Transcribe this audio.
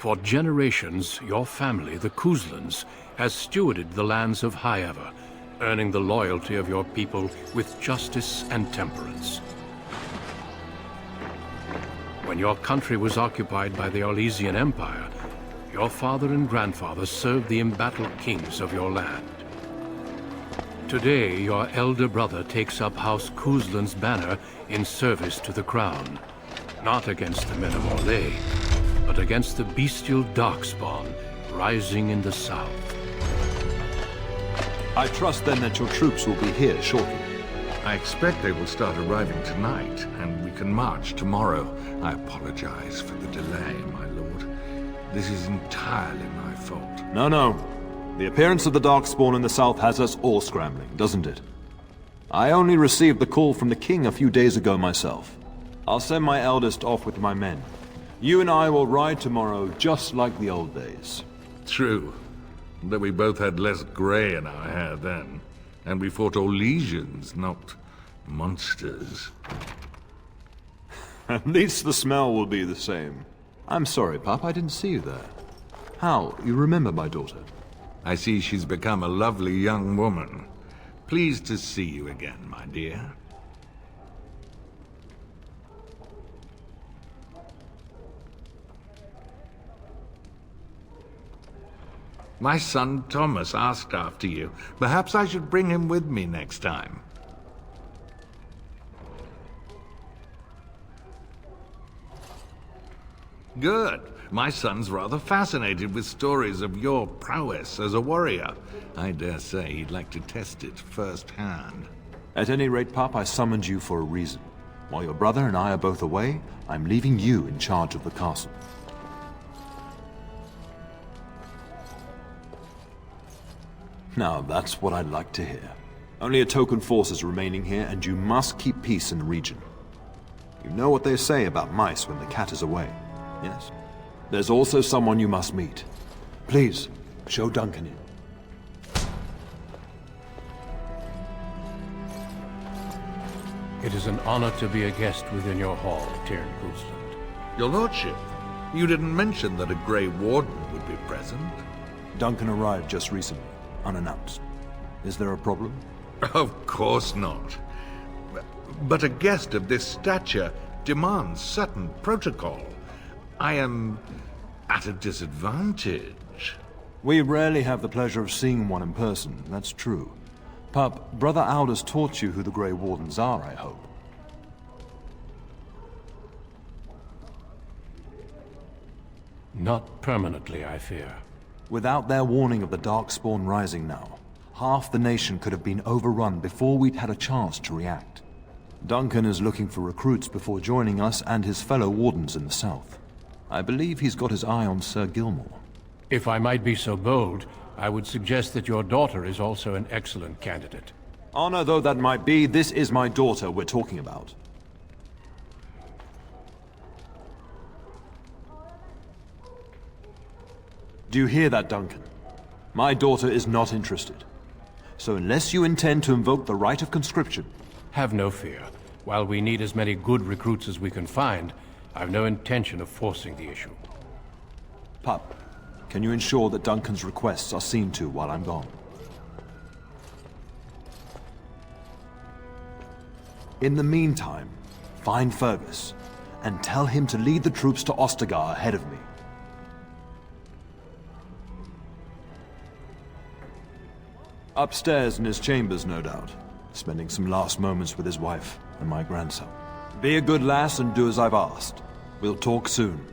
For generations, your family, the Couslands, has stewarded the lands of Highever, earning the loyalty of your people with justice and temperance. When your country was occupied by the Orlesian Empire, your father and grandfather served the embattled kings of your land. Today, your elder brother takes up House Cousland's banner in service to the crown, not against the men of Orlais, but against the bestial darkspawn rising in the south. I trust then that your troops will be here shortly. I expect they will start arriving tonight, and we can march tomorrow. I apologize for the delay, my lord. This is entirely my fault. No. The appearance of the Darkspawn in the south has us all scrambling, doesn't it? I only received the call from the king a few days ago myself. I'll send my eldest off with my men. You and I will ride tomorrow just like the old days. True. Though we both had less grey in our hair then. And we fought Orlesians, not monsters. At least the smell will be the same. I'm sorry, Pup, I didn't see you there. How? You remember my daughter? I see she's become a lovely young woman. Pleased to see you again, my dear. My son Thomas asked after you. Perhaps I should bring him with me next time. Good. My son's rather fascinated with stories of your prowess as a warrior. I dare say he'd like to test it firsthand. At any rate, Pup, I summoned you for a reason. While your brother and I are both away, I'm leaving you in charge of the castle. Now, that's what I'd like to hear. Only a token force is remaining here, and you must keep peace in the region. You know what they say about mice when the cat is away, yes? There's also someone you must meet. Please, show Duncan in. It is an honor to be a guest within your hall, Tyrn Cousland. Your lordship, you didn't mention that a Grey Warden would be present. Duncan arrived just recently, unannounced. Is there a problem? Of course not. But a guest of this stature demands certain protocol. I am at a disadvantage. We rarely have the pleasure of seeing one in person, that's true. Pup, Brother Aldous taught you who the Grey Wardens are, I hope. Not permanently, I fear. Without their warning of the Darkspawn rising now, half the nation could have been overrun before we'd had a chance to react. Duncan is looking for recruits before joining us and his fellow wardens in the south. I believe he's got his eye on Sir Gilmore. If I might be so bold, I would suggest that your daughter is also an excellent candidate. Honor though that might be, this is my daughter we're talking about. Do you hear that, Duncan? My daughter is not interested. So unless you intend to invoke the right of conscription... Have no fear. While we need as many good recruits as we can find, I've no intention of forcing the issue. Pup, can you ensure that Duncan's requests are seen to while I'm gone? In the meantime, find Fergus, and tell him to lead the troops to Ostagar ahead of me. Upstairs in his chambers, no doubt, spending some last moments with his wife and my grandson. Be a good lass and do as I've asked. We'll talk soon.